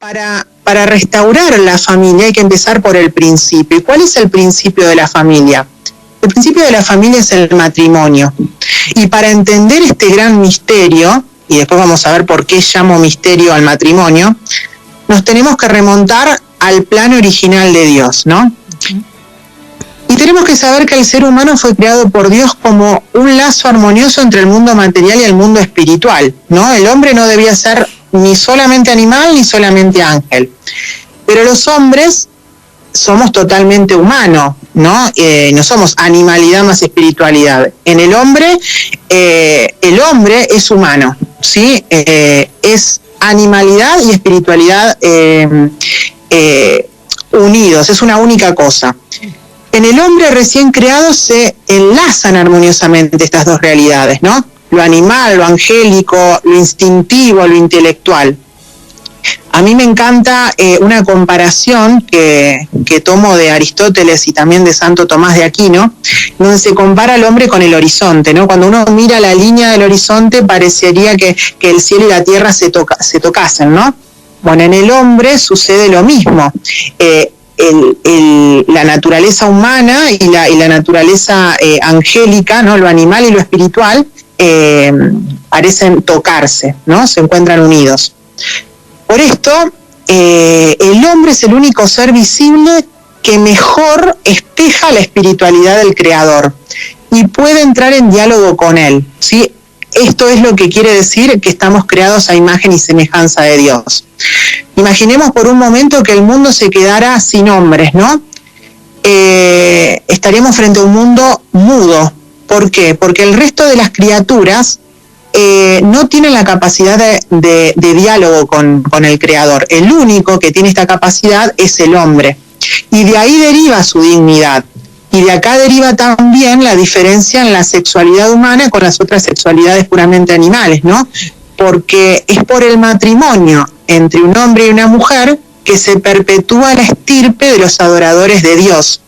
Para restaurar la familia hay que empezar por el principio. ¿Y cuál es el principio de la familia? El principio de la familia es el matrimonio. Y para entender este gran misterio, y después vamos a ver por qué llamo misterio al matrimonio, nos tenemos que remontar al plan original de Dios, ¿no? Y tenemos que saber que el ser humano fue creado por Dios como un lazo armonioso entre el mundo material y el mundo espiritual, ¿no? El hombre no debía ser ni solamente animal ni solamente ángel. Pero los hombres somos totalmente humanos, ¿no? No somos animalidad más espiritualidad. En el hombre es humano, ¿sí? Es animalidad y espiritualidad unidos, es una única cosa. En el hombre recién creado se enlazan armoniosamente estas dos realidades, ¿no? Lo animal, lo angélico, lo instintivo, lo intelectual. A mí me encanta una comparación que tomo de Aristóteles y también de Santo Tomás de Aquino, donde se compara al hombre con el horizonte, ¿no? Cuando uno mira la línea del horizonte parecería que el cielo y la tierra se tocasen, ¿no? Bueno, en el hombre sucede lo mismo. La naturaleza humana y la naturaleza angélica, ¿no? Lo animal y lo espiritual, parecen tocarse, ¿no? Se encuentran unidos. Por esto, el hombre es el único ser visible que mejor espeja la espiritualidad del Creador y puede entrar en diálogo con él, ¿sí? Esto es lo que quiere decir que estamos creados a imagen y semejanza de Dios. Imaginemos por un momento que el mundo se quedara sin hombres, ¿no? Estaríamos frente a un mundo mudo. ¿Por qué? Porque el resto de las criaturas no tienen la capacidad de diálogo con el Creador. El único que tiene esta capacidad es el hombre. Y de ahí deriva su dignidad. Y de acá deriva también la diferencia en la sexualidad humana con las otras sexualidades puramente animales, ¿no? Porque es por el matrimonio entre un hombre y una mujer que se perpetúa la estirpe de los adoradores de Dios.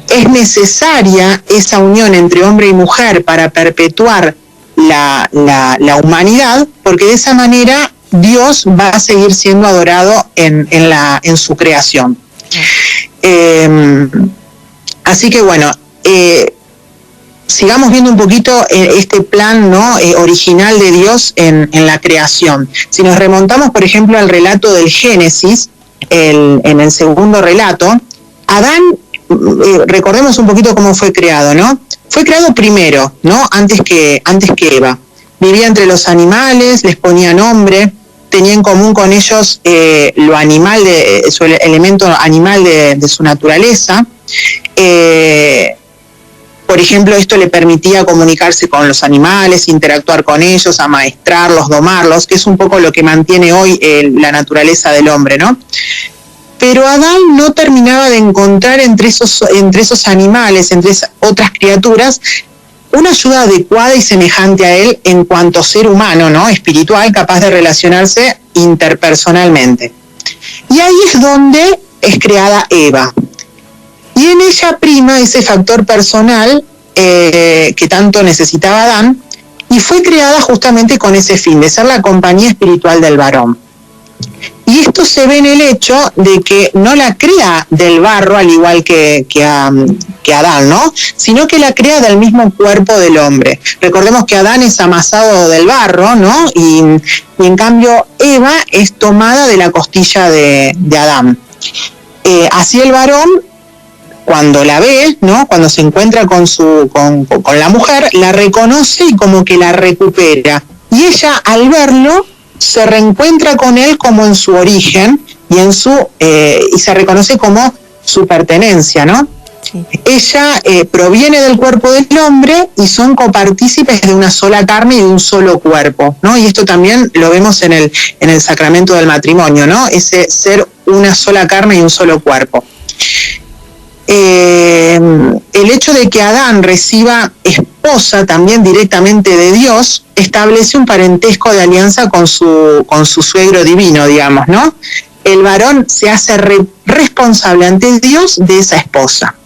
Es necesaria esa unión entre hombre y mujer para perpetuar la humanidad, porque de esa manera Dios va a seguir siendo adorado en su creación. Así que bueno, sigamos viendo un poquito este plan, ¿no? Original de Dios en la creación. Si nos remontamos, por ejemplo, al relato del Génesis, en el segundo relato, Adán, recordemos un poquito cómo fue creado, ¿no? Fue creado primero, ¿no? Antes que Eva. Vivía entre los animales, les ponía nombre, tenía en común con ellos lo animal, su elemento animal de su naturaleza. Por ejemplo, esto le permitía comunicarse con los animales, interactuar con ellos, amaestrarlos, domarlos, que es un poco lo que mantiene hoy la naturaleza del hombre, ¿no? Pero Adán no terminaba de encontrar entre esos animales, entre esas otras criaturas, una ayuda adecuada y semejante a él en cuanto ser humano, ¿no? Espiritual, capaz de relacionarse interpersonalmente. Y ahí es donde es creada Eva. Y en ella prima ese factor personal que tanto necesitaba Adán, y fue creada justamente con ese fin, de ser la compañía espiritual del varón. Y esto se ve en el hecho de que no la crea del barro, al igual que Adán, ¿no? Sino que la crea del mismo cuerpo del hombre. Recordemos que Adán es amasado del barro, ¿no? Y en cambio Eva es tomada de la costilla de Adán. Así el varón, cuando la ve, ¿no? Cuando se encuentra con la mujer, la reconoce y como que la recupera. Y ella, al verlo, se reencuentra con él como en su origen y se reconoce como su pertenencia, ¿no? Sí. Ella proviene del cuerpo del hombre y son copartícipes de una sola carne y de un solo cuerpo, ¿no? Y esto también lo vemos en el sacramento del matrimonio, ¿no? Ese ser una sola carne y un solo cuerpo. El hecho de que Adán reciba esposa también directamente de Dios establece un parentesco de alianza con su suegro divino, digamos, ¿no? El varón se hace responsable ante Dios de esa esposa.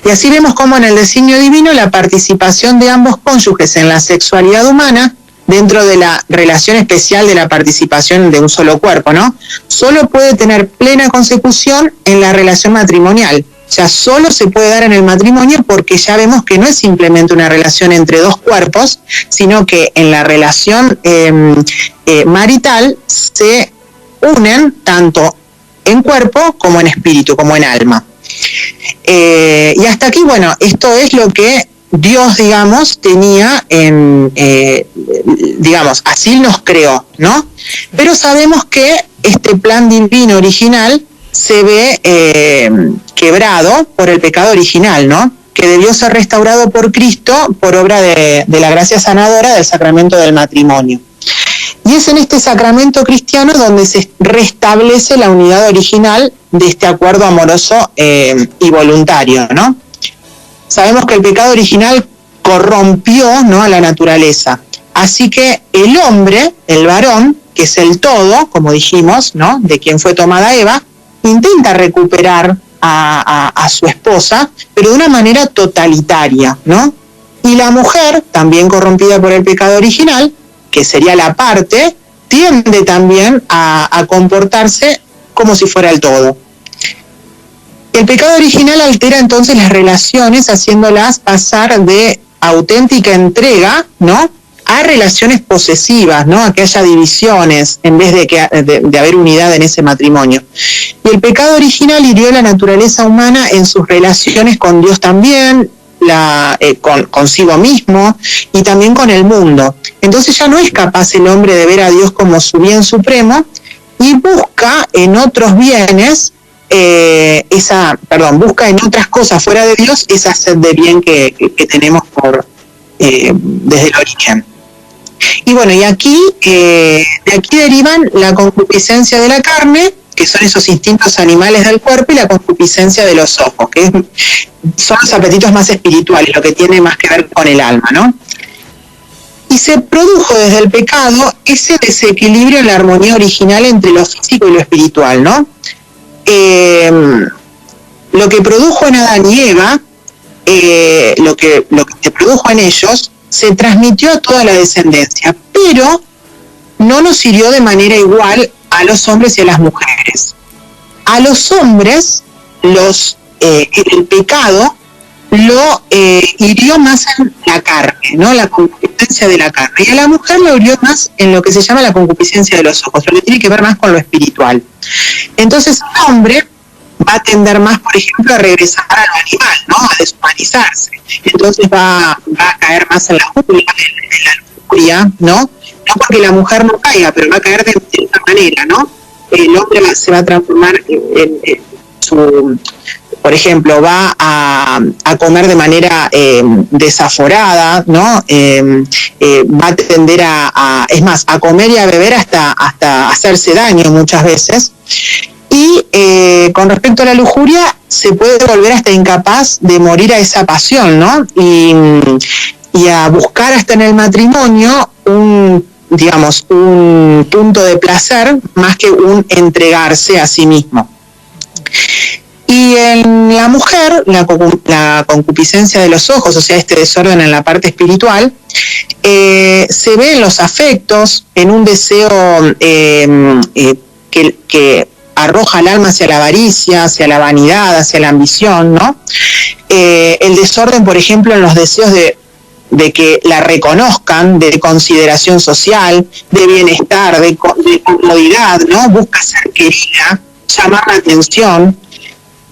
Y así vemos cómo en el designio divino la participación de ambos cónyuges en la sexualidad humana dentro de la relación especial de la participación de un solo cuerpo, ¿no? Solo puede tener plena consecución en la relación matrimonial. O sea, solo se puede dar en el matrimonio porque ya vemos que no es simplemente una relación entre dos cuerpos, sino que en la relación marital se unen tanto en cuerpo como en espíritu, como en alma. Y hasta aquí, bueno, esto es lo que Dios, digamos, tenía digamos, así nos creó, ¿no? Pero sabemos que este plan divino original se ve quebrado por el pecado original, ¿no? Que debió ser restaurado por Cristo por obra de la gracia sanadora del sacramento del matrimonio. Y es en este sacramento cristiano donde se restablece la unidad original de este acuerdo amoroso y voluntario, ¿no? Sabemos que el pecado original corrompió, ¿no?, a la naturaleza. Así que el hombre, el varón, que es el todo, como dijimos, ¿no?, de quien fue tomada Eva, intenta recuperar a su esposa, pero de una manera totalitaria, ¿no? Y la mujer, también corrompida por el pecado original, que sería la parte, tiende también a comportarse como si fuera el todo. El pecado original altera entonces las relaciones, haciéndolas pasar de auténtica entrega, ¿no?, a relaciones posesivas, ¿no?, a que haya divisiones en vez de haber unidad en ese matrimonio. Y el pecado original hirió la naturaleza humana en sus relaciones con Dios también, consigo mismo y también con el mundo. Entonces ya no es capaz el hombre de ver a Dios como su bien supremo y busca en otros bienes busca en otras cosas fuera de Dios esa sed de bien que tenemos desde el origen. Y bueno, y aquí de aquí derivan la concupiscencia de la carne, que son esos instintos animales del cuerpo, y la concupiscencia de los ojos, que son los apetitos más espirituales, lo que tiene más que ver con el alma, ¿no? Y se produjo desde el pecado ese desequilibrio en la armonía original entre lo físico y lo espiritual, ¿no? Lo que produjo en Adán y Eva, lo que se produjo en ellos, se transmitió a toda la descendencia, pero no nos hirió de manera igual a los hombres y a las mujeres. A los hombres, el pecado lo hirió más en la carne, ¿no?, la concupiscencia de la carne, y a la mujer lo hirió más en lo que se llama la concupiscencia de los ojos, lo que tiene que ver más con lo espiritual. Entonces el hombre va a tender más, por ejemplo, a regresar a lo animal, ¿no?, a deshumanizarse. Entonces va a caer más en la lujuria, ¿no? No porque la mujer no caiga, pero va a caer de esta manera, ¿no? El hombre se va a transformar en su... Por ejemplo, va a comer de manera desaforada, ¿no? Va a tender es más, a comer y a beber hasta hacerse daño muchas veces. Y con respecto a la lujuria, se puede volver hasta incapaz de morir a esa pasión, ¿no? Y a buscar hasta en el matrimonio un punto de placer más que un entregarse a sí mismo. Y en la mujer, la concupiscencia de los ojos, o sea, este desorden en la parte espiritual, se ve en los afectos, en un deseo que arroja el alma hacia la avaricia, hacia la vanidad, hacia la ambición, ¿no? El desorden, por ejemplo, en los deseos de que la reconozcan, de consideración social, de bienestar, de comodidad, ¿no? Busca ser querida, llamar la atención,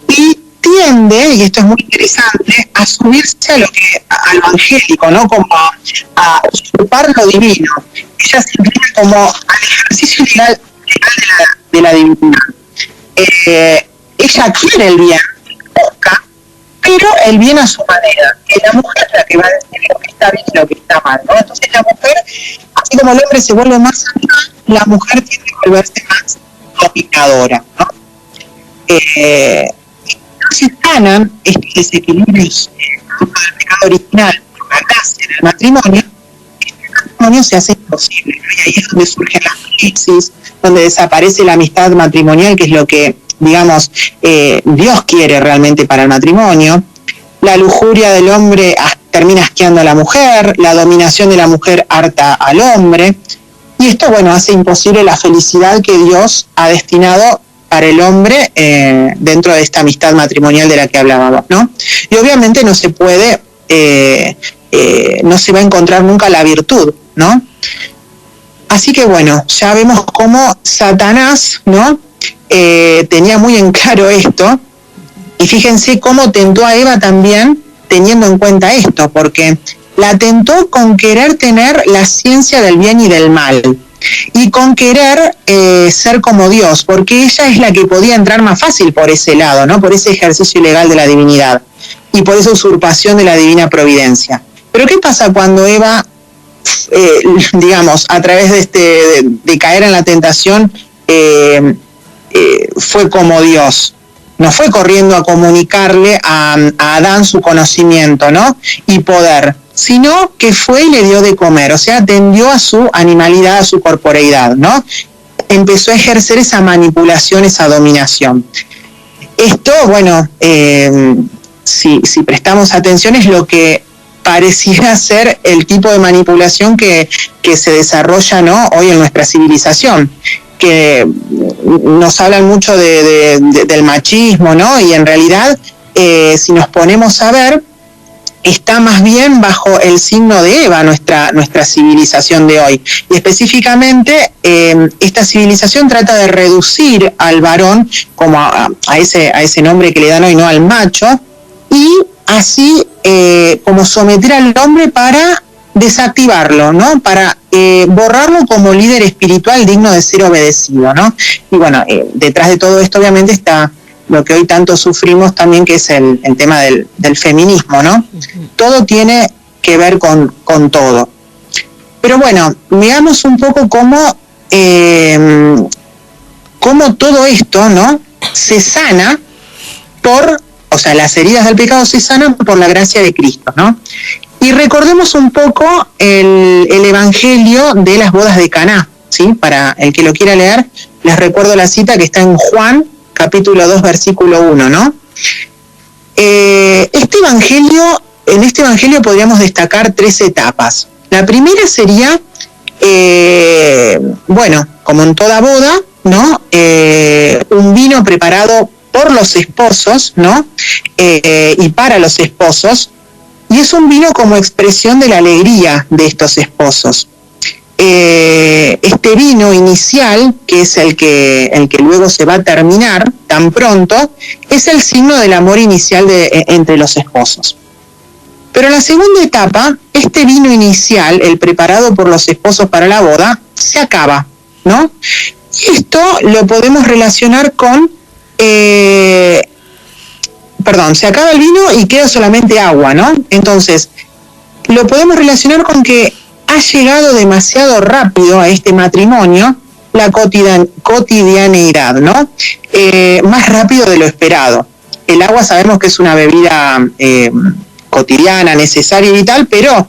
y tiende, y esto es muy interesante, a subirse a lo angélico, ¿no? Como a usurpar lo divino. Ella se inclina como al ejercicio legal de la divinidad. Ella quiere el bien, busca, pero el bien a su manera. Que la mujer es la que va a decir lo que está bien y lo que está mal, ¿no? Entonces la mujer, así como el hombre se vuelve más animal, la mujer tiende a volverse más dominadora, ¿no? Entonces ganan este desequilibrio del pecado original por la gracia en el matrimonio. El matrimonio se hace imposible, ¿no? Y ahí es donde surgen las crisis, donde desaparece la amistad matrimonial, que es lo que, digamos, Dios quiere realmente para el matrimonio. La lujuria del hombre termina asqueando a la mujer, la dominación de la mujer harta al hombre, y esto, bueno, hace imposible la felicidad que Dios ha destinado para el hombre dentro de esta amistad matrimonial de la que hablábamos, ¿no? Y obviamente no se puede, no se va a encontrar nunca la virtud, ¿no? Así que bueno, ya vemos cómo Satanás, ¿no? Tenía muy en claro esto, y fíjense cómo tentó a Eva también teniendo en cuenta esto, porque la tentó con querer tener la ciencia del bien y del mal, y con querer ser como Dios, porque ella es la que podía entrar más fácil por ese lado, ¿no? Por ese ejercicio ilegal de la divinidad, y por esa usurpación de la divina providencia. Pero ¿qué pasa cuando Eva, digamos, a través de caer en la tentación, fue como Dios? No fue corriendo a comunicarle a Adán su conocimiento, ¿no? Y poder, sino que fue y le dio de comer, o sea, atendió a su animalidad, a su corporeidad, ¿no? Empezó a ejercer esa manipulación, esa dominación. Esto, bueno, si prestamos atención, es lo que pareciera ser el tipo de manipulación que se desarrolla, ¿no?, hoy en nuestra civilización, que nos hablan mucho del machismo, ¿no? Y en realidad, si nos ponemos a ver, está más bien bajo el signo de Eva nuestra civilización de hoy. Y específicamente, esta civilización trata de reducir al varón como a ese nombre que le dan hoy, ¿no?, al macho, y así como someter al hombre para desactivarlo, ¿no? Para borrarlo como líder espiritual digno de ser obedecido, ¿no? Y bueno, detrás de todo esto obviamente está lo que hoy tanto sufrimos también, que es el tema del feminismo, ¿no? Todo tiene que ver con todo. Pero bueno, veamos un poco cómo todo esto, ¿no?, se sana o sea, las heridas del pecado se sanan por la gracia de Cristo, ¿no? Y recordemos un poco el Evangelio de las bodas de Caná, ¿sí? Para el que lo quiera leer, les recuerdo la cita que está en Juan, capítulo 2, versículo 1, ¿no? En este Evangelio podríamos destacar 3 etapas. La primera sería, bueno, como en toda boda, ¿no?, un vino preparado por los esposos, ¿no?, y para los esposos, y es un vino como expresión de la alegría de estos esposos. Este vino inicial, que es el que luego se va a terminar tan pronto, es el signo del amor inicial entre los esposos. Pero en la segunda etapa, este vino inicial, el preparado por los esposos para la boda, se acaba, ¿no? Y esto lo podemos relacionar con... se acaba el vino y queda solamente agua, ¿no? Entonces, lo podemos relacionar con que ha llegado demasiado rápido a este matrimonio la cotidianeidad, ¿no? Más rápido de lo esperado. El agua sabemos que es una bebida cotidiana, necesaria y vital, pero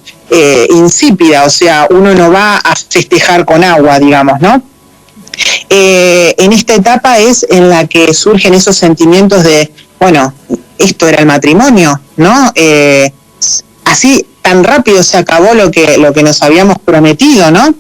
insípida, o sea, uno no va a festejar con agua, digamos, ¿no? En esta etapa es en la que surgen esos sentimientos de, bueno, esto era el matrimonio, ¿no? Así tan rápido se acabó lo que nos habíamos prometido, ¿no?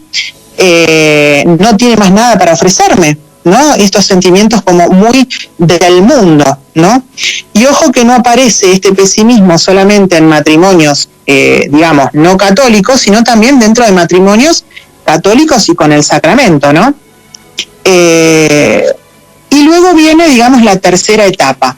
No tiene más nada para ofrecerme, ¿no? Estos sentimientos como muy del mundo, ¿no? Y ojo que no aparece este pesimismo solamente en matrimonios, digamos, no católicos, sino también dentro de matrimonios católicos y con el sacramento, ¿no? Y luego viene, digamos, la tercera etapa,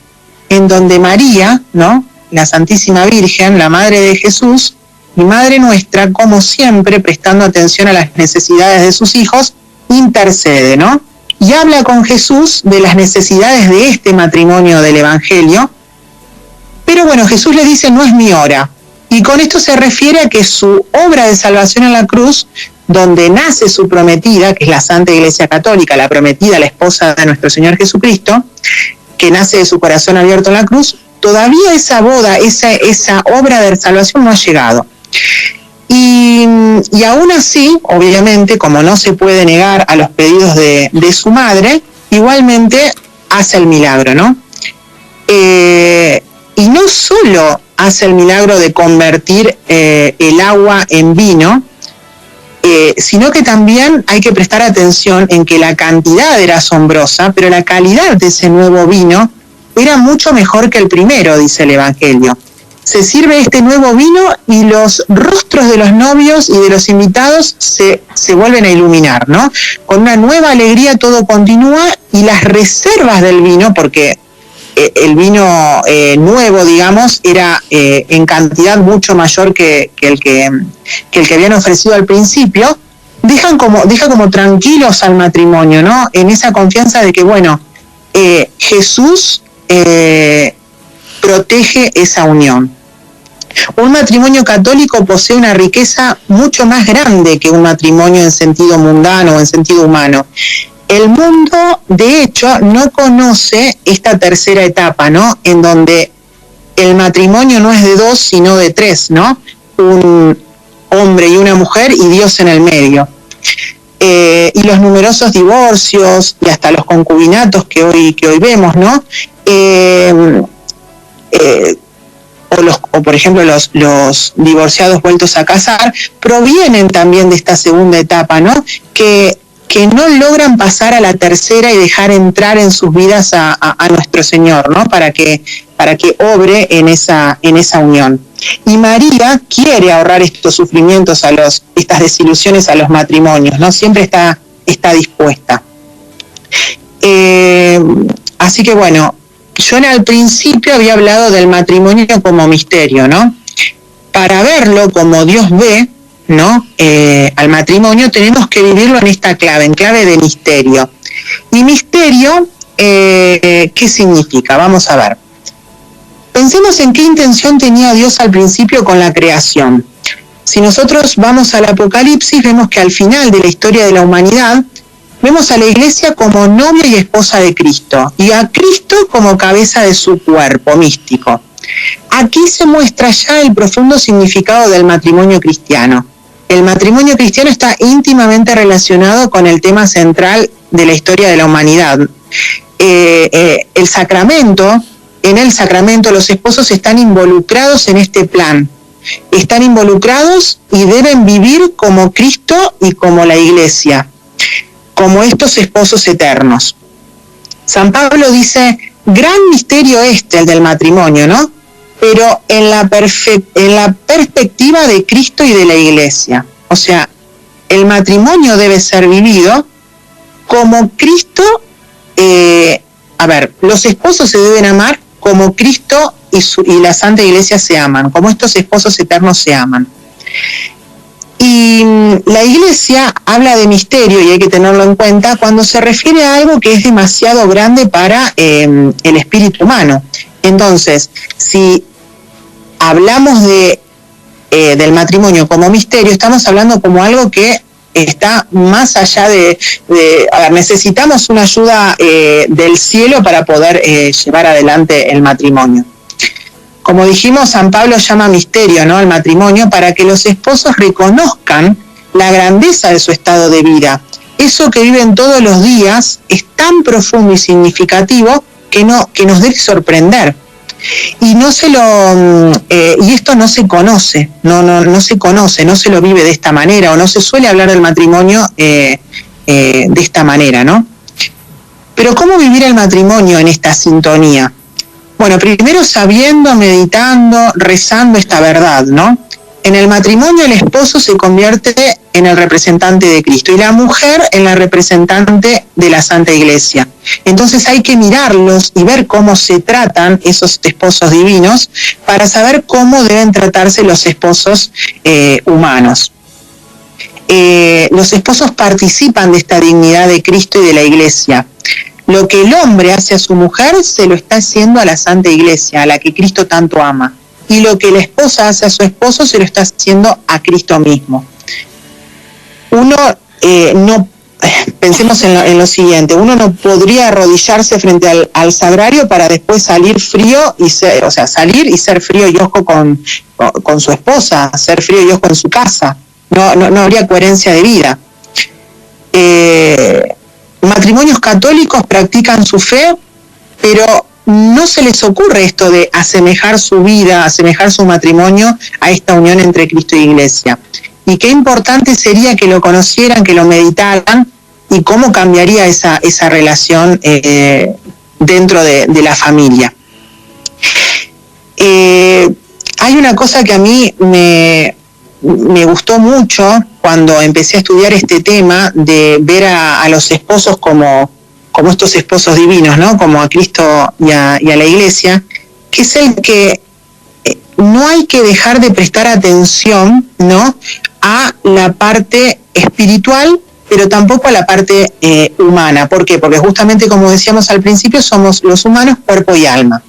en donde María, ¿no?, la Santísima Virgen, la Madre de Jesús y Madre nuestra, como siempre, prestando atención a las necesidades de sus hijos, intercede, ¿no? Y habla con Jesús de las necesidades de este matrimonio del Evangelio, pero bueno, Jesús le dice, no es mi hora. Y con esto se refiere a que su obra de salvación en la cruz, donde nace su prometida, que es la Santa Iglesia Católica, la prometida, la esposa de nuestro Señor Jesucristo, que nace de su corazón abierto en la cruz, todavía esa boda, esa obra de salvación no ha llegado. Y aún así, obviamente, como no se puede negar a los pedidos de su madre, igualmente hace el milagro, ¿no? y no solo hace el milagro de convertir el agua en vino, sino que también hay que prestar atención en que la cantidad era asombrosa, pero la calidad de ese nuevo vino era mucho mejor que el primero, dice el Evangelio. Se sirve este nuevo vino y los rostros de los novios y de los invitados se vuelven a iluminar, ¿no? Con una nueva alegría todo continúa, y las reservas del vino, porque el vino nuevo, digamos, era en cantidad mucho mayor que el que habían ofrecido al principio, deja como tranquilos al matrimonio, ¿no? En esa confianza de que, bueno, Jesús protege esa unión. Un matrimonio católico posee una riqueza mucho más grande que un matrimonio en sentido mundano o en sentido humano. El mundo, de hecho, no conoce esta tercera etapa, ¿no? En donde el matrimonio no es de dos, sino de tres, ¿no? Un hombre y una mujer y Dios en el medio. Y los numerosos divorcios y hasta los concubinatos que hoy vemos, ¿no? O por ejemplo los divorciados vueltos a casar, provienen también de esta segunda etapa, ¿no? Que no logran pasar a la tercera y dejar entrar en sus vidas a nuestro Señor, ¿no? Para que obre en esa unión. Y María quiere ahorrar estos sufrimientos, estas desilusiones a los matrimonios, ¿no? Siempre está dispuesta. Así que bueno, yo al principio había hablado del matrimonio como misterio, ¿no? Para verlo como Dios ve, ¿no? Al matrimonio tenemos que vivirlo en esta clave, en clave de misterio. Y misterio, ¿qué significa? Vamos a ver. Pensemos en qué intención tenía Dios al principio con la creación. Si nosotros vamos al Apocalipsis, vemos que al final de la historia de la humanidad, vemos a la Iglesia como novia y esposa de Cristo, y a Cristo como cabeza de su cuerpo místico. Aquí se muestra ya el profundo significado del matrimonio cristiano. El matrimonio cristiano está íntimamente relacionado con el tema central de la historia de la humanidad. En el sacramento los esposos están involucrados en este plan. Están involucrados y deben vivir como Cristo y como la Iglesia, como estos esposos eternos. San Pablo dice, gran misterio el del matrimonio, ¿no? Pero en la perspectiva de Cristo y de la Iglesia. O sea, el matrimonio debe ser vivido como Cristo. Los esposos se deben amar como Cristo y la Santa Iglesia se aman, como estos esposos eternos se aman. Y la Iglesia habla de misterio, y hay que tenerlo en cuenta, cuando se refiere a algo que es demasiado grande para el espíritu humano. Entonces, si hablamos del matrimonio como misterio, estamos hablando como algo que está más allá necesitamos una ayuda del cielo para poder llevar adelante el matrimonio. Como dijimos, San Pablo llama misterio, ¿no?, al matrimonio, para que los esposos reconozcan la grandeza de su estado de vida. Eso que viven todos los días es tan profundo y significativo que nos debe sorprender. Y y esto no se conoce, no se conoce, no se lo vive de esta manera, o no se suele hablar del matrimonio de esta manera, ¿no? Pero ¿cómo vivir el matrimonio en esta sintonía? Bueno, primero sabiendo, meditando, rezando esta verdad, ¿no? En el matrimonio el esposo se convierte en el representante de Cristo y la mujer en la representante de la Santa Iglesia. Entonces hay que mirarlos y ver cómo se tratan esos esposos divinos para saber cómo deben tratarse los esposos humanos. Los esposos participan de esta dignidad de Cristo y de la Iglesia. Lo que el hombre hace a su mujer se lo está haciendo a la Santa Iglesia, a la que Cristo tanto ama. Y lo que la esposa hace a su esposo se lo está haciendo a Cristo mismo. Pensemos en lo siguiente, uno no podría arrodillarse frente al sagrario para después salir frío salir y ser frío y ojo con su esposa, ser frío y ojo en su casa. No habría coherencia de vida. Matrimonios católicos practican su fe, pero no se les ocurre esto de asemejar su vida, asemejar su matrimonio a esta unión entre Cristo y Iglesia. Y qué importante sería que lo conocieran, que lo meditaran, y cómo cambiaría esa relación dentro de la familia. Hay una cosa que a mí me gustó mucho cuando empecé a estudiar este tema, de ver a los esposos como estos esposos divinos, ¿no? Como a Cristo y a la Iglesia, que es el que no hay que dejar de prestar atención, ¿no?, a la parte espiritual, pero tampoco a la parte humana. ¿Por qué? Porque justamente, como decíamos al principio, somos los humanos cuerpo y alma.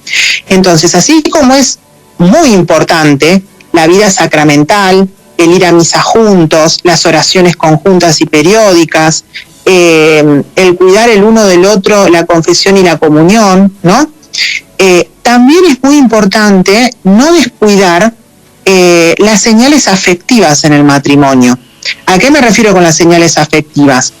Entonces, así como es muy importante la vida sacramental, el ir a misa juntos, las oraciones conjuntas y periódicas, el cuidar el uno del otro, la confesión y la comunión, ¿no? También es muy importante no descuidar las señales afectivas en el matrimonio. ¿A qué me refiero con las señales afectivas?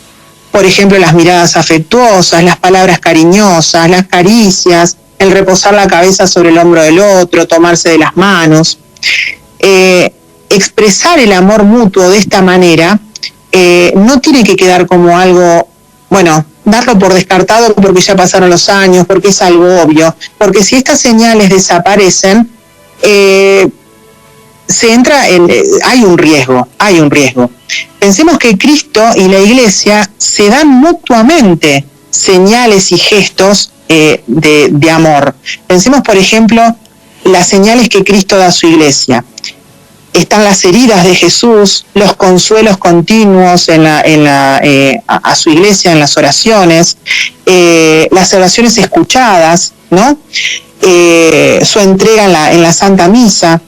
Por ejemplo, las miradas afectuosas, las palabras cariñosas, las caricias, el reposar la cabeza sobre el hombro del otro, tomarse de las manos. Expresar el amor mutuo de esta manera no tiene que quedar como algo, bueno, darlo por descartado porque ya pasaron los años, porque es algo obvio, porque si estas señales desaparecen, hay un riesgo. Pensemos que Cristo y la Iglesia se dan mutuamente señales y gestos de amor. Pensemos, por ejemplo, las señales que Cristo da a su Iglesia. Están las heridas de Jesús, los consuelos continuos a su Iglesia en las oraciones, las oraciones escuchadas, ¿no? Su entrega en la Santa Misa.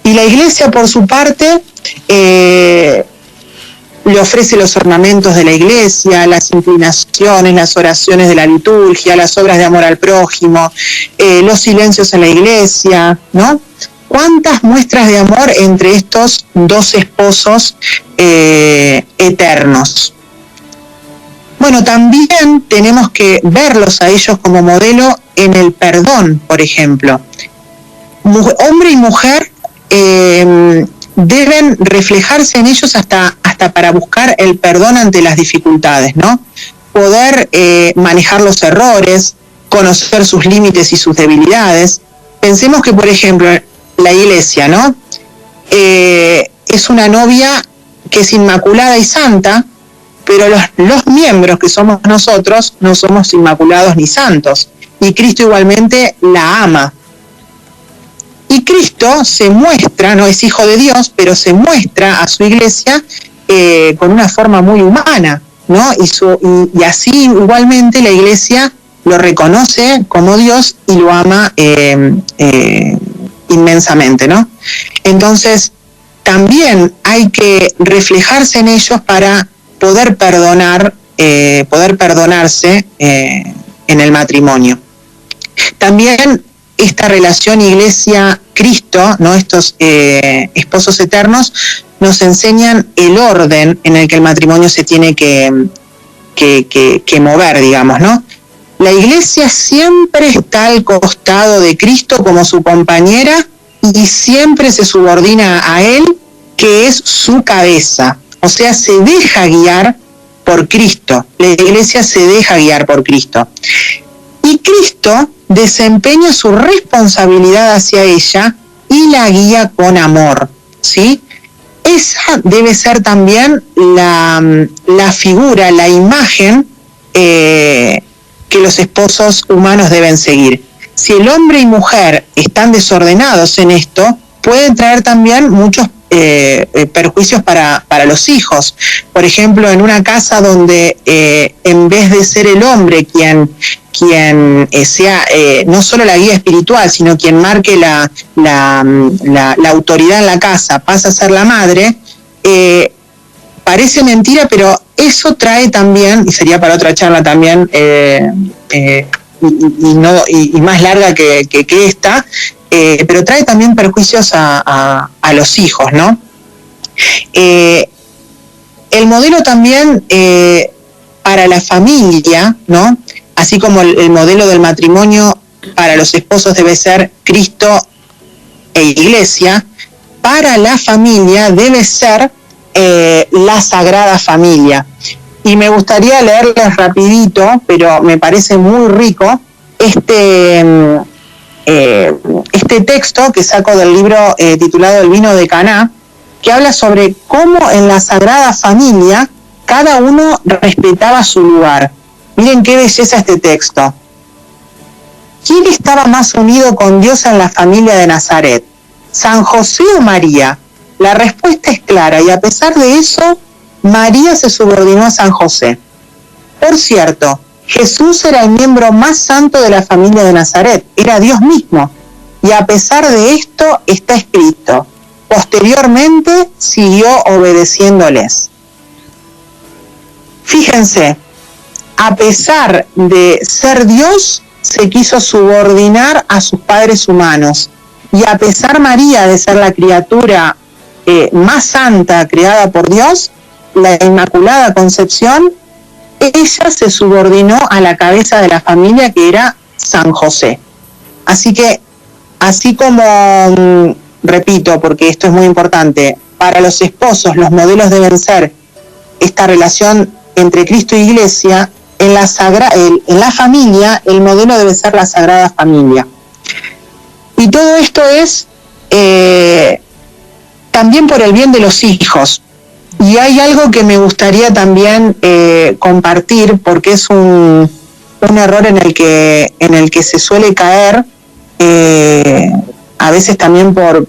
Y la Iglesia, por su parte, le ofrece los ornamentos de la Iglesia, las inclinaciones, las oraciones de la liturgia, las obras de amor al prójimo, los silencios en la Iglesia, ¿no? ¿Cuántas muestras de amor entre estos dos esposos eternos? Bueno, también tenemos que verlos a ellos como modelo en el perdón, por ejemplo. Hombre y mujer deben reflejarse en ellos hasta para buscar el perdón ante las dificultades, ¿no? Poder manejar los errores, conocer sus límites y sus debilidades. Pensemos que, por ejemplo, la Iglesia, ¿no? Es una novia que es inmaculada y santa, pero los miembros que somos nosotros no somos inmaculados ni santos. Y Cristo igualmente la ama. Y Cristo se muestra, no es hijo de Dios, pero se muestra a su Iglesia con una forma muy humana, ¿no? Y así igualmente la Iglesia lo reconoce como Dios y lo ama inmensamente, ¿no? Entonces, también hay que reflejarse en ellos para poder perdonarse en el matrimonio. También esta relación Iglesia-Cristo, ¿no? Estos esposos eternos nos enseñan el orden en el que el matrimonio se tiene que mover, digamos, ¿no? La Iglesia siempre está al costado de Cristo como su compañera y siempre se subordina a Él, que es su cabeza. O sea, se deja guiar por Cristo. La Iglesia se deja guiar por Cristo. Y Cristo desempeña su responsabilidad hacia ella y la guía con amor, ¿sí? Esa debe ser también la figura, la imagen que los esposos humanos deben seguir. Si el hombre y mujer están desordenados en esto, pueden traer también muchos perjuicios para los hijos. Por ejemplo, en una casa donde en vez de ser el hombre quien sea no solo la guía espiritual, sino quien marque la autoridad en la casa, pasa a ser la madre, parece mentira, pero eso trae también, y sería para otra charla también, y más larga que esta, pero trae también perjuicios a los hijos, ¿no? El modelo también para la familia, ¿no? Así como el modelo del matrimonio para los esposos debe ser Cristo e Iglesia, para la familia debe ser la Sagrada Familia. Y me gustaría leerles rapidito, pero me parece muy rico, este texto que saco del libro titulado El vino de Caná, que habla sobre cómo en la Sagrada Familia cada uno respetaba su lugar. Miren qué belleza este texto. ¿Quién estaba más unido con Dios en la familia de Nazaret? ¿San José o María? La respuesta es clara, y a pesar de eso, María se subordinó a San José. Por cierto, Jesús era el miembro más santo de la familia de Nazaret, era Dios mismo, y a pesar de esto está escrito: posteriormente siguió obedeciéndoles. Fíjense, a pesar de ser Dios, se quiso subordinar a sus padres humanos, y a pesar María de ser la criatura más santa creada por Dios, la Inmaculada Concepción, ella se subordinó a la cabeza de la familia, que era San José. Así que, así como, repito, porque esto es muy importante, para los esposos los modelos deben ser esta relación entre Cristo e Iglesia, en la familia el modelo debe ser la Sagrada Familia. Y todo esto es también por el bien de los hijos. Y hay algo que me gustaría también compartir, porque es un error en el que se suele caer, a veces también por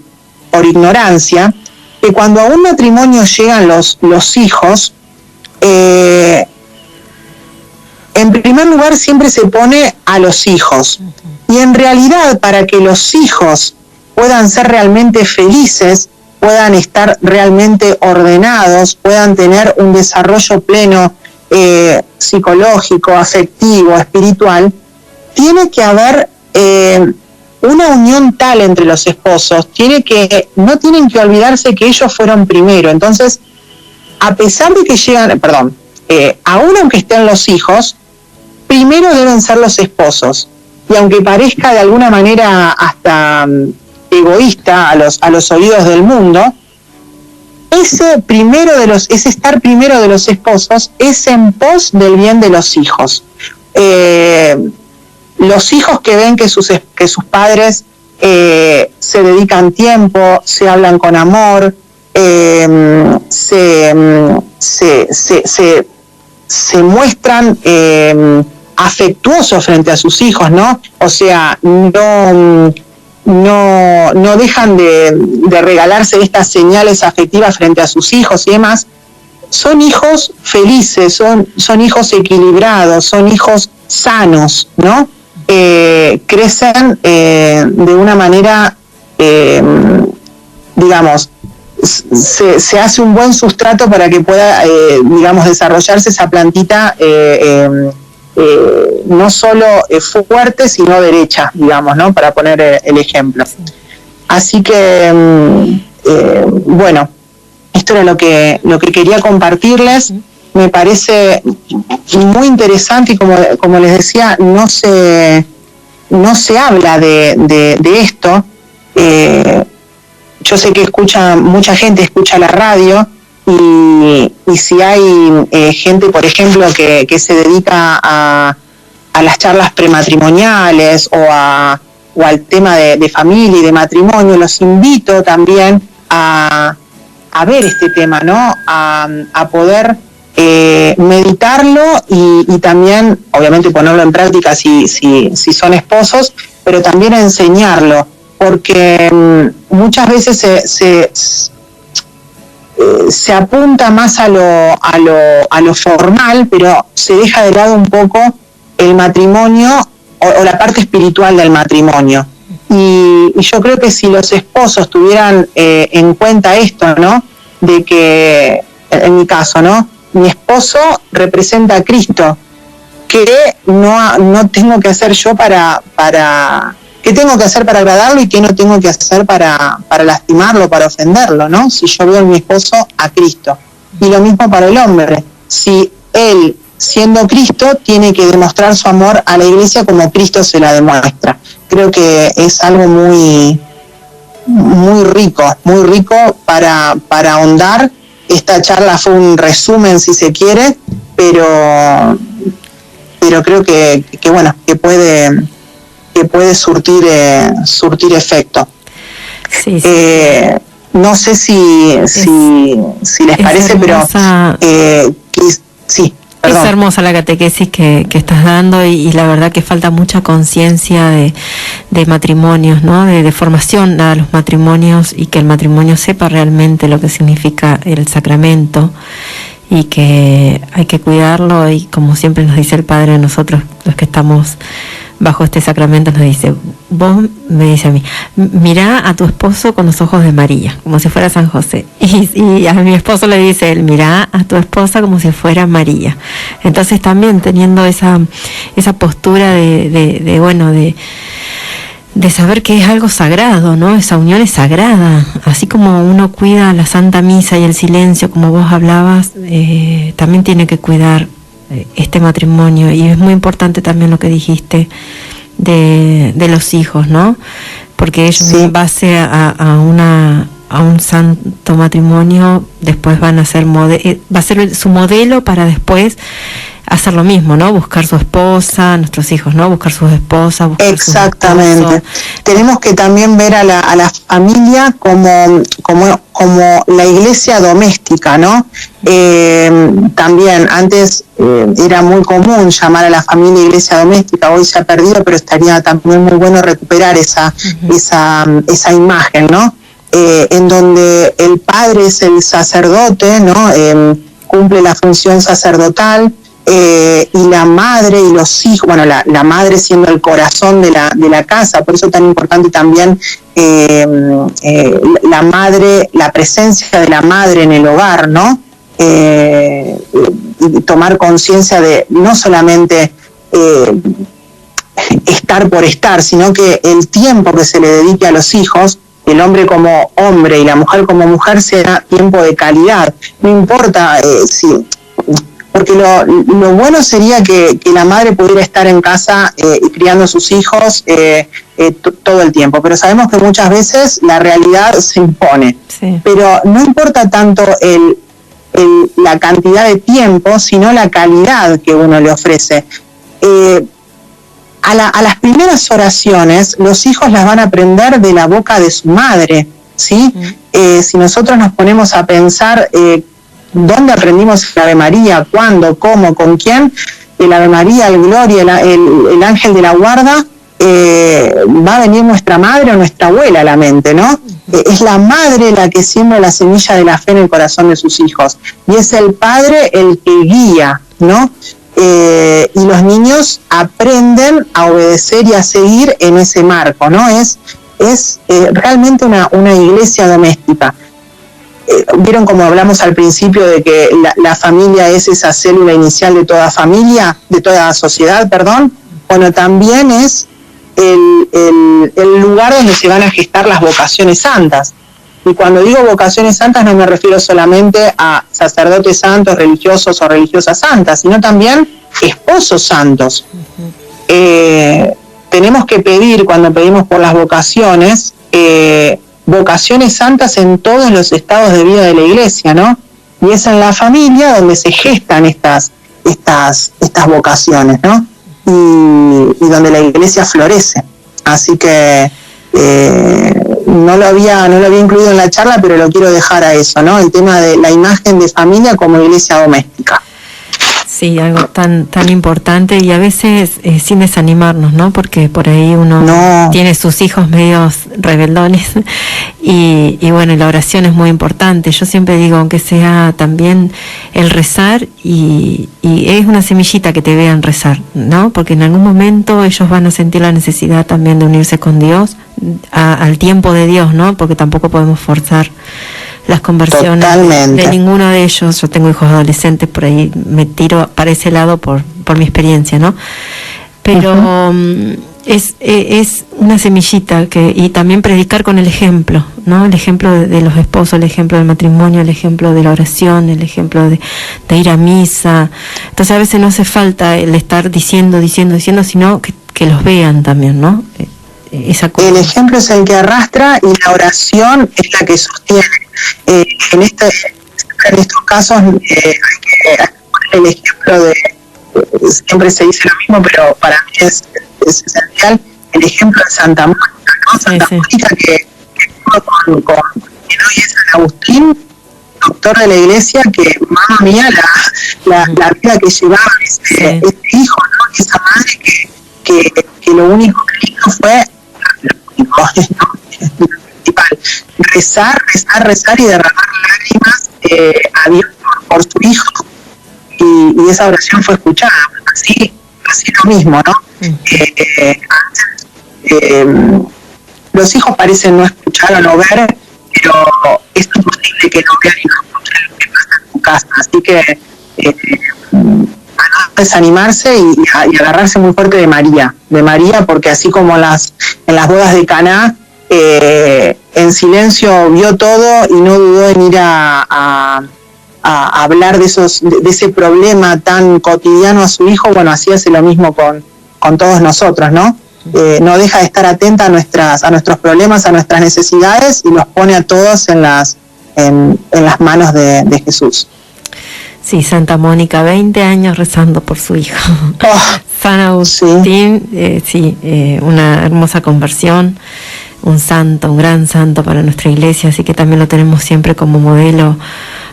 ignorancia, que cuando a un matrimonio llegan los hijos, en primer lugar siempre se pone a los hijos. Y en realidad, para que los hijos puedan ser realmente felices, puedan estar realmente ordenados, puedan tener un desarrollo pleno psicológico, afectivo, espiritual, tiene que haber una unión tal entre los esposos, no tienen que olvidarse que ellos fueron primero. Entonces, a pesar de que aún aunque estén los hijos, primero deben ser los esposos. Y aunque parezca de alguna manera hasta egoísta a los oídos del mundo, ese estar primero de los esposos es en pos del bien de los hijos. Los hijos que ven que sus padres se dedican tiempo, se hablan con amor, se muestran afectuosos frente a sus hijos, ¿no? O sea, no dejan de regalarse estas señales afectivas frente a sus hijos y demás. Son hijos felices, son hijos equilibrados, son hijos sanos, ¿no? Crecen de una manera, digamos, se hace un buen sustrato para que pueda, digamos, desarrollarse esa plantita no solo fuerte, sino derecha, digamos, ¿no? Para poner el ejemplo. Así que, bueno, esto era lo que quería compartirles. Me parece muy interesante y como les decía, no se habla de esto. Yo sé que mucha gente escucha la radio, y si hay gente, por ejemplo, que se dedica a las charlas prematrimoniales o al tema de familia y de matrimonio, los invito también a ver este tema, ¿no? A poder meditarlo y también, obviamente, ponerlo en práctica si son esposos, pero también a enseñarlo, porque muchas veces se apunta más a lo formal, pero se deja de lado un poco el matrimonio o la parte espiritual del matrimonio. Y yo creo que si los esposos tuvieran en cuenta esto, ¿no? De que, en mi caso, ¿no? Mi esposo representa a Cristo, que no tengo que hacer yo ¿qué tengo que hacer para agradarlo y qué no tengo que hacer para lastimarlo, para ofenderlo, ¿no? Si yo veo en mi esposo a Cristo. Y lo mismo para el hombre. Si él, siendo Cristo, tiene que demostrar su amor a la Iglesia como Cristo se la demuestra. creo que es algo muy rico para ahondar. Esta charla fue un resumen, si se quiere, pero creo que bueno, que puede surtir efecto. Sí. No sé si les parece, hermosa, pero sí. Perdón. Es hermosa la catequesis que estás dando y la verdad que falta mucha conciencia de matrimonios, ¿no? De formación a los matrimonios, y que el matrimonio sepa realmente lo que significa el sacramento, y que hay que cuidarlo. Y como siempre nos dice el Padre, nosotros los que estamos bajo este sacramento, nos dice, vos, me dice a mí, mirá a tu esposo con los ojos de María, como si fuera San José. Y a mi esposo le dice él, mirá a tu esposa como si fuera María. Entonces también teniendo esa postura de saber que es algo sagrado, ¿no? Esa unión es sagrada. Así como uno cuida la Santa Misa y el silencio, como vos hablabas, también tiene que cuidar este matrimonio. Y es muy importante también lo que dijiste de los hijos, ¿no? Porque ellos, sí, en base a un santo matrimonio, después van a ser va a ser su modelo para después hacer lo mismo, ¿no? Buscar su esposa, nuestros hijos, ¿no? Buscar sus esposas, buscar exactamente. Tenemos que también ver a la familia como la iglesia doméstica, ¿no? También antes era muy común llamar a la familia iglesia doméstica, hoy se ha perdido, pero estaría también muy bueno recuperar esa imagen, ¿no? En donde el padre es el sacerdote, ¿no? Cumple la función sacerdotal, y la madre y los hijos, bueno, la madre siendo el corazón de la casa. Por eso tan importante también la madre, la presencia de la madre en el hogar, ¿no? Y tomar conciencia de no solamente estar por estar, sino que el tiempo que se le dedique a los hijos, el hombre como hombre y la mujer como mujer, sea tiempo de calidad. No importa porque lo bueno sería que la madre pudiera estar en casa criando a sus hijos todo el tiempo, pero sabemos que muchas veces la realidad se impone. Sí. Pero no importa tanto la cantidad de tiempo, sino la calidad que uno le ofrece. A las primeras oraciones, los hijos las van a aprender de la boca de su madre, ¿sí? Si nosotros nos ponemos a pensar dónde aprendimos el Ave María, cuándo, cómo, con quién, el Ave María, el Gloria, el ángel de la guarda, va a venir nuestra madre o nuestra abuela a la mente, ¿no? Es la madre la que siembra la semilla de la fe en el corazón de sus hijos, y es el padre el que guía, ¿no? Y los niños aprenden a obedecer y a seguir en ese marco, ¿no? Es realmente una iglesia doméstica. Vieron como hablamos al principio de que la familia es esa célula inicial de toda familia, de toda sociedad, perdón. Bueno, también es el lugar donde se van a gestar las vocaciones santas. Y cuando digo vocaciones santas no me refiero solamente a sacerdotes santos, religiosos o religiosas santas, sino también esposos santos. Tenemos que pedir, cuando pedimos por las vocaciones, vocaciones santas en todos los estados de vida de la iglesia, ¿no? Y es en la familia donde se gestan estas vocaciones, ¿no? Y donde la iglesia florece. Así que no lo había incluido en la charla, pero lo quiero dejar a eso, ¿no? El tema de la imagen de familia como iglesia doméstica. Sí, algo tan importante, y a veces sin desanimarnos, ¿no? Porque por ahí uno tiene sus hijos medios rebeldones y bueno, la oración es muy importante. Yo siempre digo, aunque sea también el rezar, y es una semillita que te vean rezar, ¿no? Porque en algún momento ellos van a sentir la necesidad también de unirse con Dios, al tiempo de Dios, ¿no? Porque tampoco podemos forzar las conversiones. Totalmente. De ninguno de ellos. Yo tengo hijos adolescentes, por ahí me tiro para ese lado por mi experiencia, ¿no? Pero es una semillita y también predicar con el ejemplo, ¿no? El ejemplo de los esposos, el ejemplo del matrimonio, el ejemplo de la oración, el ejemplo de ir a misa. Entonces a veces no hace falta el estar diciendo, sino que los vean también, ¿no? El ejemplo es el que arrastra y la oración es la que sostiene. En estos casos hay que poner el ejemplo de, siempre se dice lo mismo, pero para mí es esencial, el ejemplo de Santa Mónica, ¿no? Santa Mónica que con quien hoy es San Agustín, doctor de la Iglesia, que, mamá mía, la vida que llevaba ese hijo, ¿no? Esa madre que lo único que hizo fue lo principal, rezar y derramar lágrimas a Dios por su hijo, y esa oración fue escuchada. Así lo mismo, ¿no? Los hijos parecen no escuchar o no ver, pero es imposible que no vean y no escuchen lo que pasa en tu casa. Así que a no desanimarse y agarrarse muy fuerte de María, porque así como en las bodas de Caná, en silencio vio todo y no dudó en ir a hablar de ese problema tan cotidiano a su hijo. Bueno, así hace lo mismo con todos nosotros, ¿no? No deja de estar atenta a nuestros problemas, a nuestras necesidades, y los pone a todos en las manos de Jesús. Sí, Santa Mónica, 20 años rezando por su hijo. San Agustín, una hermosa conversión, un gran santo para nuestra iglesia, así que también lo tenemos siempre como modelo,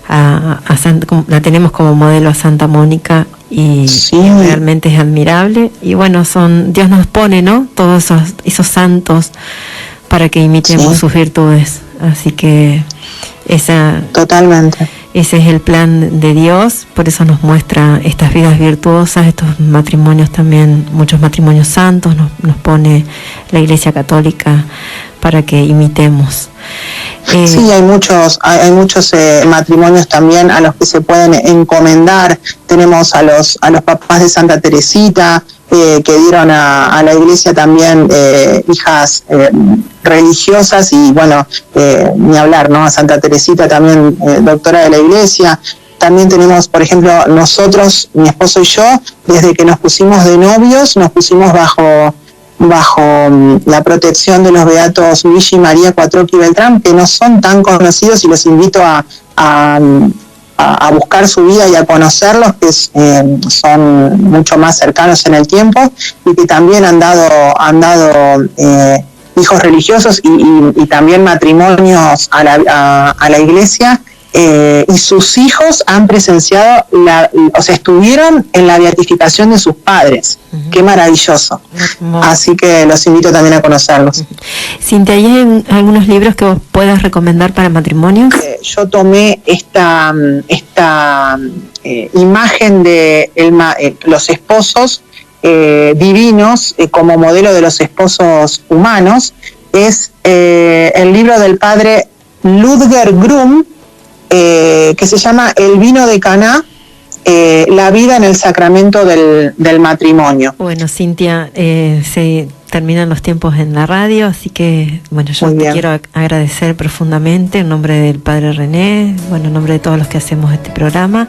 la tenemos como modelo a Santa Mónica, y realmente es admirable. Y bueno, Dios nos pone, ¿no?, todos esos santos para que imitemos sus virtudes, así que totalmente. Ese es el plan de Dios, por eso nos muestra estas vidas virtuosas, estos matrimonios también, muchos matrimonios santos nos pone la Iglesia Católica para que imitemos. Sí, hay muchos matrimonios también a los que se pueden encomendar. Tenemos a los papás de Santa Teresita, que dieron a la Iglesia también hijas religiosas, y bueno, ni hablar, ¿no? A Santa Teresita también, doctora de la Iglesia. También tenemos, por ejemplo, nosotros, mi esposo y yo, desde que nos pusimos de novios, nos pusimos bajo la protección de los beatos Luigi y María Quattrocchi Beltrán, que no son tan conocidos, y los invito a buscar su vida y a conocerlos, que son mucho más cercanos en el tiempo, y que también han dado hijos religiosos y también matrimonios a la Iglesia, y sus hijos han presenciado, estuvieron en la beatificación de sus padres. Uh-huh. Qué maravilloso. Uh-huh. Así que los invito también a conocerlos. Uh-huh. Cintia, ¿hay algunos libros que vos puedas recomendar para matrimonios? Yo tomé esta imagen de los esposos divinos como modelo de los esposos humanos. Es el libro del padre Ludger Grum, que se llama El vino de Caná, la vida en el sacramento del matrimonio. Bueno, Cintia, se terminan los tiempos en la radio, así que bueno, yo te quiero agradecer profundamente en nombre del padre René, en nombre de todos los que hacemos este programa,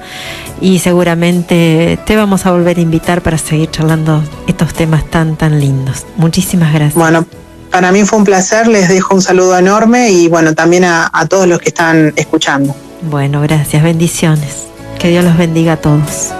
y seguramente te vamos a volver a invitar para seguir charlando estos temas tan lindos. Muchísimas gracias. Bueno, para mí fue un placer, les dejo un saludo enorme, y bueno, también a todos los que están escuchando. Bueno, gracias, bendiciones. Que Dios los bendiga a todos.